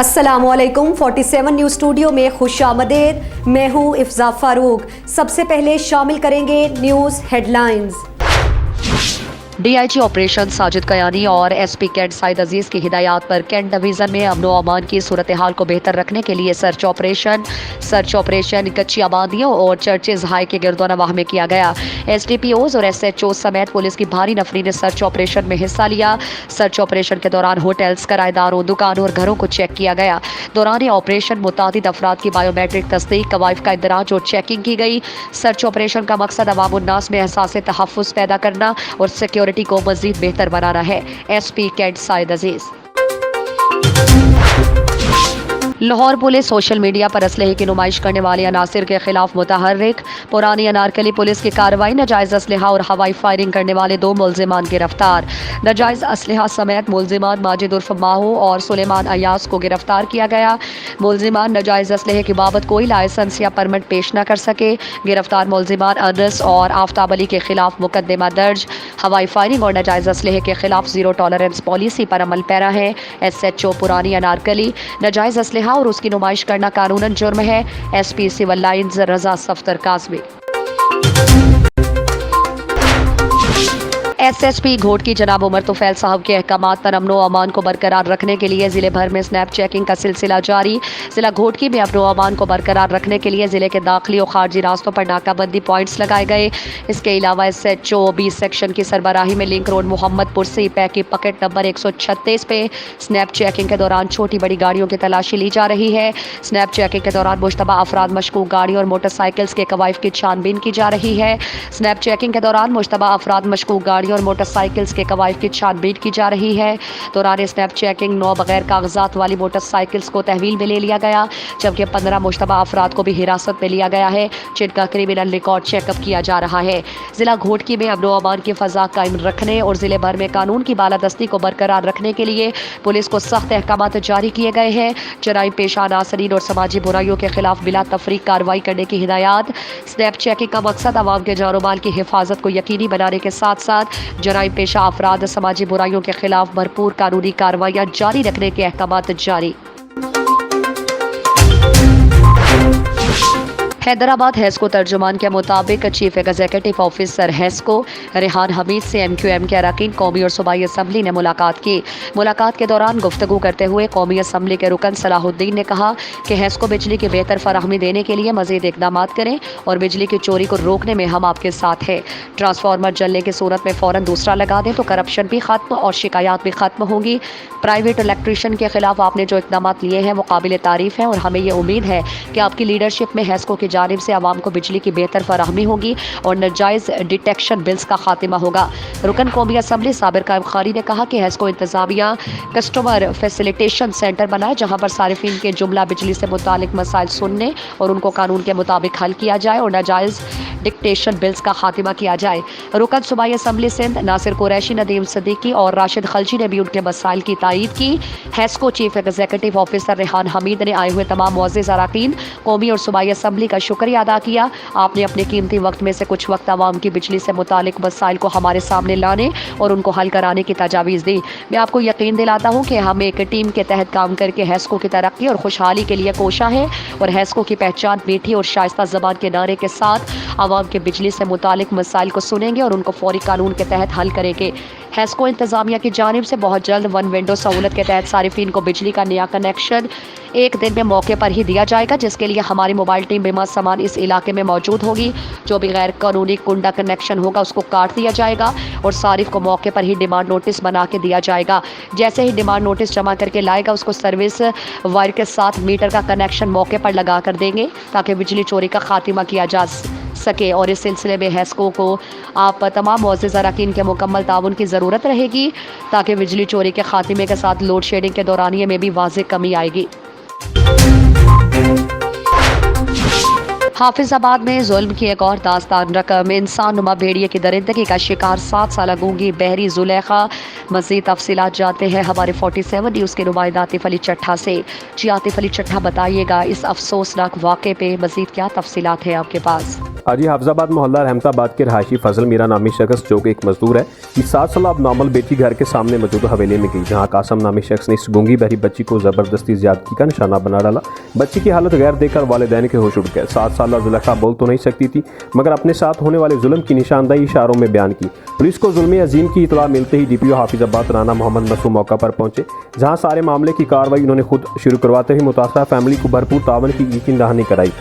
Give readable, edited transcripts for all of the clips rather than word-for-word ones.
अस्सलाम वालेकुम। 47 news studio में खुश आमदेद। मैं हूँ इफ्जा फारूक। सबसे पहले शामिल करेंगे news headlines. DIG operation Sajid Kayani और एसपी कैंट साइद अजीज की हिदायत पर कैंट डिवीजन में अमन व अमान की सूरत हाल को बेहतर रखने के लिए सर्च ऑपरेशन कच्ची आबादियों और चर्चेज हाई के गिरदोनवाह में किया गया। एसडीपीओज और एसएचओ समेत पुलिस की भारी नफरी ने सर्च ऑपरेशन में हिस्सा लिया। सर्च ऑपरेशन के दौरान होटल्स, किराएदारों, दुकानों और घरों को चेक किया गया। दौरान ऑपरेशन मुतादिद अफराद की बायोमेट्रिक तस्दीक, कवाइफ का इंदराज और चेकिंग की गई। सर्च ऑपरेशन का मकसद अवाम उन्नास में एहसास तहफ़्फ़ुज़ पैदा करना और सिक्योरिटी को मज़ीद बेहतर बनाना है। एसपी कैंट साइद अजीज। लाहौर पुलिस सोशल मीडिया पर असलहे की नुमाइश करने वाले अनासिर के खिलाफ मुतहर्रिक। पुरानी अनारकली पुलिस की कार्रवाई, नाजायज़ असलहा और हवाई फायरिंग करने वाले 2 मुलजिमान गिरफ्तार। नाजायज़ असलहा समेत मुलजिमान माजिद उर्फ माहू और सुलेमान अयास को गिरफ्तार किया गया। मुलजिमान नाजायज़ असलहे की बाबत कोई लाइसेंस या परमिट पेश न कर सके। गिरफ्तार मुलजिमान अनस और आफ्ताब अली के खिलाफ मुकदमा दर्ज। हवाई फायरिंग और नाजायज़ असलहे के खिलाफ ज़ीरो टॉलरेंस पॉलिसी पर अमल पैरा है। एसएचओ पुरानी अनारकली। नाजायज़ असलहा और उसकी नुमाइश करना कानूनन जुर्म है। एसपी सिविल लाइन्स रजा सफ्तर काज़मी। एसएसपी घोट की जनाब उमर तुफैल साहब के अहकामात पर अमन व अमान को बरकरार रखने के लिए ज़िले भर में स्नैप चेकिंग का सिलसिला जारी। ज़िला घोटकी में अमन व अमान को बरकरार रखने के लिए ज़िले के दाखिली और खारजी रास्तों पर नाकाबंदी पॉइंट्स लगाए गए। इसके अलावा एसएचओ 20 सेक्शन की सरबराही में लिंक रोड मोहम्मदपुर से पैकी पकेट नंबर 136 पे स्नैप चेकिंग के दौरान छोटी बड़ी गाड़ियों की तलाशी ली जा रही है। स्नैप चेकिंग के दौरान मुश्तबा अफराद मशकूक गाड़ियों और मोटरसाइकिल्स के कवाइफ की छानबीन की जा रही है। स्नैप चेकिंग के दौरान मुश्तबा अफराद मशकूक गाड़ियों और मोटरसाइकिल्स के कवाइफ की छानबीन की जा रही है। दौरान स्नैप चेकिंग 9 बगैर कागजात वाली मोटरसाइकिल्स को तहवील में ले लिया गया, जबकि 15 मुश्तबा अफराद को भी हिरासत में लिया गया है, जिनका क्रिमिनल रिकॉर्ड चेकअप किया जा रहा है। जिला घोटकी में अमन व अमान की फ़ज़ा कायम रखने और ज़िले भर में कानून की बालादस्ती को बरकरार रखने के लिए पुलिस को सख्त अहकामात जारी किए गए हैं। जराइम पेशा नासरीन और समाजी बुराइयों के खिलाफ बिला तफरीक कार्रवाई करने की हिदायत। स्नैप चेकिंग का मकसद आवाम के जान माल की हिफाजत को यकीनी बनाने के साथ साथ जराइम पेशा अफराद समाजी बुराइयों के खिलाफ भरपूर कानूनी कार्रवाइयाँ जारी रखने के अहकामात जारी। हैदराबाद हेस्को तर्जुमान के मुताबिक chief executive officer Hesco Rehan Hamid से एमक्यूएम के अरकान कौमी और सूबाई असम्बली ने मुलाकात की। मुलाकात के दौरान गुफ्तगू करते हुए कौमी असम्बली के रुकन सलाहुद्दीन ने कहा कि हेस्को बिजली की बेहतर फराहमी देने के लिए मजीद इकदाम करें और बिजली की चोरी को रोकने में हम आपके साथ हैं। ट्रांसफार्मर जलने की सूरत में फ़ौरन दूसरा लगा दें तो करप्शन भी खत्म और शिकायत भी खत्म होंगी। प्राइवेट इलेक्ट्रिशियन के खिलाफ आपने जो इकदाम लिए हैं वो काबिल तारीफ़ हैं और हमें ये उम्मीद है कि आपकी लीडरशिप में हेस्को की जानिब से आवाम को बिजली की बेहतर फराहमी होगी और नाजायज़ डिटेक्शन बिल्स का खात्मा होगा। रुकन कौमी असम्बली साबिर कायम खारी ने कहा कि हेस्को इंतजामिया कस्टमर फैसिलिटेशन सेंटर बनाए, जहां पर सारिफिन के जुमला बिजली से मुतालिक मसाइल सुनने और उनको कानून के मुताबिक हल किया जाए और नाजायज़ डिक्टेशन बिल्स का खात्मा किया जाए। रुकन सूबाई असम्बली सिंध नासिर कुरैशी, नदीम सिद्दीकी और राशिद खलजी ने भी उनके मसाइल की तायीद की। Hesco chief executive officer Rehan Hamid ने आए हुए तमाम मुअज़्ज़िज़ अरकान कौमी और सूबाई असम्बली का शुक्रिया अदा किया। आपने अपने कीमती वक्त में से कुछ वक्त आवाम की बिजली से मुतालिक मसाइल को हमारे सामने लाने और उनको हल कराने की तजावीज़ दी। मैं आपको यकीन दिलाता हूँ कि हम एक टीम के तहत काम करके हेस्को की तरक्की और खुशहाली के लिए कोशा है और हेस्को की पहचान मीठी और शाइस्ता ज़बान के नारे के साथ आवाम के बिजली से मुतालिक मसाइल को सुनेंगे और उनको फौरी कानून के तहत हल करेंगे। हेस्को इंतज़ामिया की जानिब से बहुत जल्द 1 विंडो सहूलत के तहत सारिफिन को बिजली का नया कनेक्शन एक दिन में मौके पर ही दिया जाएगा, जिसके लिए हमारी मोबाइल टीम बेमा सामान इस इलाके में मौजूद होगी। जो भी गैर कानूनी कुंडा कनेक्शन होगा उसको काट दिया जाएगा और सारिफ को मौके पर ही डिमांड नोटिस बना के दिया जाएगा। जैसे ही डिमांड नोटिस जमा करके लाएगा उसको सर्विस वायर के साथ मीटर का कनेक्शन मौके पर लगा कर देंगे ताकि बिजली चोरी का खात्मा किया जा सके। और इस सिलसिले में हेस्को को आप तमाम मुअज़्ज़िज़ अरकान के मुकम्मल ताउन की ज़रूरत रहेगी ताकि बिजली चोरी के खात्मे के साथ लोड शेडिंग के दौरानिये में भी वाज़ेह कमी आएगी। हाफिजाबाद में जुल्म की एक और दास्तान रकम। इंसान नुमा भेड़िए की दरिंदगी का शिकार 7 साल गूंगी बहरी जुलेखा। मजीद तफसीलात जानते हैं हमारे 47 न्यूज़ के नुमाइंदा आतिफ अली चट्ठा से। जी आतिफ अली चट्ठा, बताइएगा इस अफसोसनाक वाक़े पे मजीद क्या तफसीलात है आपके पास? हाजी हाफिजाबाद मोहल्ला रहमताबाद के रहायशी फजल मीरा नामी शख्स जो कि एक मजदूर है कि 7 साल अब नॉर्मल बेटी घर के सामने मौजूद हवेली में गई, जहां कासम नामी शख्स ने इस गूंगी बहरी बच्ची को ज़बरदस्ती ज्यादती का निशाना बना डाला। बच्ची की हालत गैर देखकर वालिदैन के होश उड़ गए। 7 साल जुलेखा बोल तो नहीं सकती थी मगर अपने साथ होने वाले जुल्म की निशानदाही इशारों में बयान की। पुलिस को जुल्म अजीम की इतला मिलते ही DPO हाफिजाबाद राना मोहम्मद मसूम मौका पर पहुंचे, जहां सारे मामले की कार्रवाई उन्होंने खुद शुरू करवाते हुए मुतासरा फैमिली को भरपूर तावन की यकीन दहानी कराई।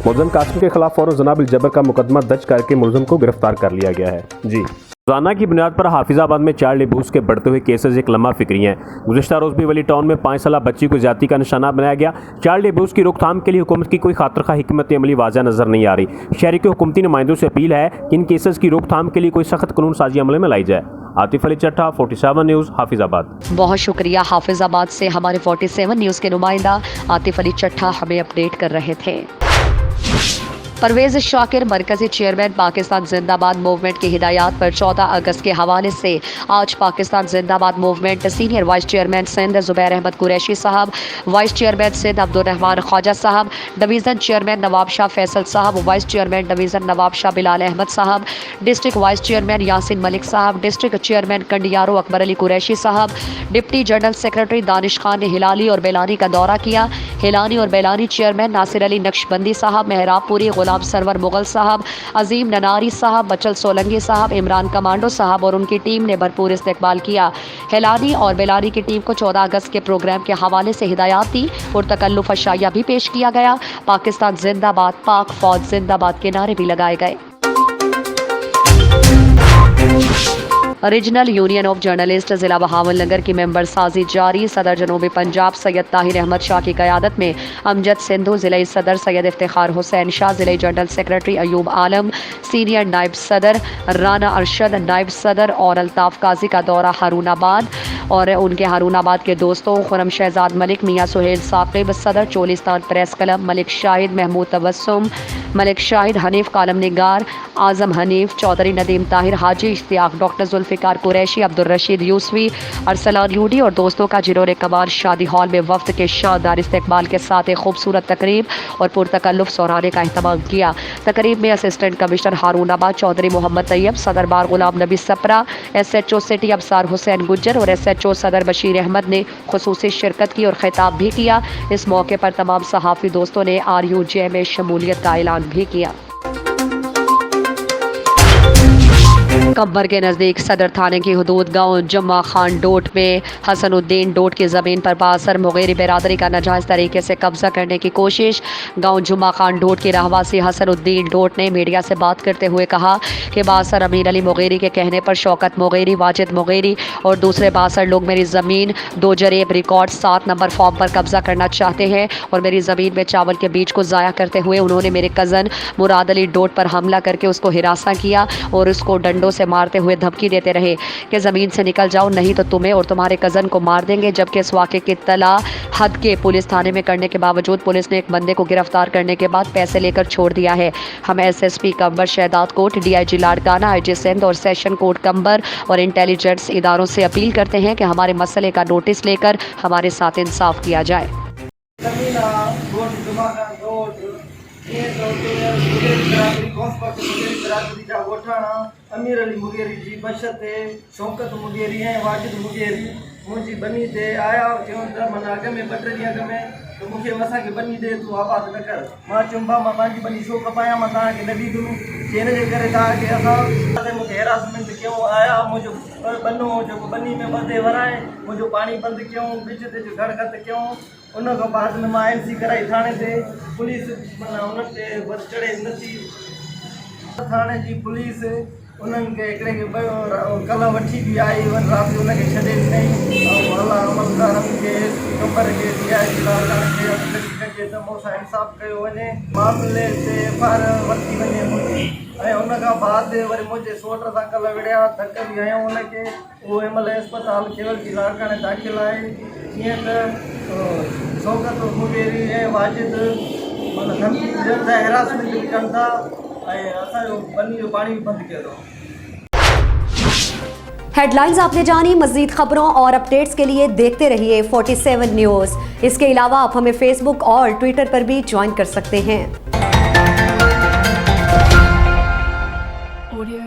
मुलज़म कासिम के खिलाफ फौरन जनाब जबर का मुकदमा दर्ज करके मुलज़म को गिरफ्तार कर लिया गया है। जी रोजाना की बुनियाद पर हाफिजाबाद में चाइल्ड अब्यूज़ के बढ़ते हुए केसेस एक लम्हा फिक्री हैं। गुज़िश्ता रोज़ भी वली टाउन में 5 साल बच्ची को ज्यादती का निशाना बनाया गया। चाइल्ड अब्यूज़ की रोकथाम के लिए हुकूमत की कोई खातिर हिकमत अमली वाज़ह नज़र नहीं आ रही। शहरी के हुकूमती नुमाइंदों से अपील है कि इन केसेस की रोकथाम के लिए कोई सख्त कानून साजी अमल में लाई जाए। आतिफ अली चट्ठा, 47 न्यूज़, हाफिजाबाद। बहुत शुक्रिया। हाफिजाबाद से हमारे 47 न्यूज़ के नुमाइंदा आतिफ अली चट्ठा हमें अपडेट कर रहे थे। परवेज शाकिर मरकजी चेयरमैन पाकिस्तान जिंदाबाद मूवमेंट की हिदायत पर 14 अगस्त के हवाले से आज पाकिस्तान जिंदाबाद movement senior vice chairman Sindh Zubair Ahmed Qureshi साहब, वाइस चेयरमैन सिंध अब्दुर्रहमान ख्वाजा साहब, डिवीज़न चेयरमैन नवाब शाह फैसल साहब, vice chairman division Nawab Shah Bilal Ahmed साहब, district vice chairman Yasin Malik साहब, डिस्ट्रिक्ट चेयरमैन कंडियारो अकबर अली कुरैशी साहब, deputy general secretary Danish Khan ने हिलाली और बेलानी का दौरा किया। हिलानी और बेलानी चेयरमैन नासिर अली नक्शबंदी साहब, मेहराबपुरी गुलाम सरवर मुगल साहब, अजीम ननारी साहब, बचल सोलंगी साहब, इमरान कमांडो साहब और उनकी टीम ने भरपूर इस्तकबाल किया। हिलानी और बेलानी की टीम को 14 अगस्त के प्रोग्राम के हवाले से हिदायत दी और तकल्लुफ़ अशाया भी पेश किया गया। पाकिस्तान जिंदाबाद, पाक फौज जिंदाबाद के नारे भी लगाए गए। रीजनल यूनियन ऑफ जर्नलिस्ट ज़िला बहावलनगर की मेंबर साजी जारी। सदर जनूबी पंजाब सैयद ताहिर अहमद शाह की क़यादत में अमजद सिंधु, ज़िले सदर सैयद इफ्तिखार हुसैन शाह, ज़िले जनरल सेक्रेटरी अयूब आलम, सीनियर नायब सदर राना अरशद, नायब सदर और अल्ताफ़ काजी का दौरा हारूनाबाद और उनके हारूनाबाद के दोस्तों खुरम शहजाद मलिक, मियाँ सुहेल साकिब, सदर चोलिस्तान प्रेस क्लब, मलिक शाहिद, महमूद तबस्सुम, मलिक शाहिद, हनीफ कालम निगार, आज़म हनीफ, चौधरी नदीम ताहिर, हाजी इश्तियाक, डॉक्टर जुल्फ़िकार कुरैशी, अब्दुल रशीद यूसुफी, अरसलान यूडी और दोस्तों का जिरोर कमाल शादी हॉल में वफ्द के शानदार इस्तकबाल के साथ एक खूबसूरत तकरीब और पुरतकल्लुफ़ सौराने का अहतमाम किया। तकरीब में असिस्टेंट कमिश्नर हारूनाबाद चौधरी मोहम्मद तैयब, सदर बार गुलाम नबी सपरा, SHO सिटी अबसार हुसैन गुज्जर और SHO सदर बशीर अहमद ने खुसूसी शिरकत की और खिताब भी किया। इस मौके पर तमाम सहाफ़ी दोस्तों ने RUJ में शमूलियत का ऐलान भी किया। कब्बर के नज़दीक सदर थाने की हदूद गांव जम्मा खान डोट में हसनुद्दीन डोट की ज़मीन पर बासर मुगेरी बिरादरी का नाजायज़ तरीके से कब्जा करने की कोशिश। गांव जुम्मा खान डोट के रहवासी हसनुद्दीन डोट ने मीडिया से बात करते हुए कहा कि बासर अमीर अली मुगेरी के कहने पर शौकत मुगेरी, वाजिद मुगेरी और दूसरे बासर लोग मेरी ज़मीन 2 जरेब रिकॉर्ड 7 नंबर फॉर्म पर कब्जा करना चाहते हैं और मेरी ज़मीन में चावल के बीज को ज़ाया करते हुए उन्होंने मेरे कज़न मुराद अली डोट पर हमला करके उसको हिरासा किया और उसको डंडों से मारते हुए धमकी देते रहे कि ज़मीन से निकल जाओ नहीं तो तुम्हें और तुम्हारे कज़न को मार देंगे। जबकि इस वाक़े की इत्तला हद के पुलिस थाने में करने के बावजूद पुलिस ने एक बंदे को गिरफ्तार करने के बाद पैसे लेकर छोड़ दिया है। हम SSP Qambar Shahdadkot, DIG Larkana, IG Sindh और सेशन कोर्ट कंबर और इंटेलिजेंस इदारों से अपील करते हैं कि हमारे मसले का नोटिस लेकर हमारे साथ इंसाफ किया जाए। अमीर अली मुगेरी जी बशत है, शौकत मुगेरी है, वाजिद मुगेरी मुझी बनी दे आया क्यों मनाग में बटरिया में तो मुझे मसा के बनी दे तू आबाद न कर मां चुंबा मां जी बनी शो कपाया मता के नबी दुनु चेन जे करे था कि असा मुझे हेरासमेंट क्यों आया मुझे बनो जो बनी में बंदे वराए मुझे पानी बंद क्यों बिच ते जो गड़गत क्यों उन को बाद में मां MC कराई थाने से पुलिस मना उन ते वर चढ़े नथी थाने जी पुलिस उन्हनि खे हिकिड़े खे कल्ह वठी बि आई वन राति जो उनखे छॾे ॾिनई ऐं अला अमलदारनि खे कंबर खे खे त मूंसां इंसाफ़ कयो वञे मामले ते FIR वरिती वञे मुंहिंजी ऐं उन खां बाद वरी मुंहिंजे सोट सां कल्ह विड़िया धक बि हयूं उनखे उहो MLA अस्पताल केवल जी लाड़काणे दाख़िल आहे जीअं त शौकत मुगेरी ऐं वाजिद मतलब धमकी ॾियनि था हेरासमेंट बि कनि था ऐं असांजो बनी जो पाणी बि बंदि कयो अथऊं। हेडलाइंस आपने जानी। मजीद खबरों और अपडेट्स के लिए देखते रहिए 47 न्यूज़। इसके अलावा आप हमें फेसबुक और ट्विटर पर भी ज्वाइन कर सकते हैं।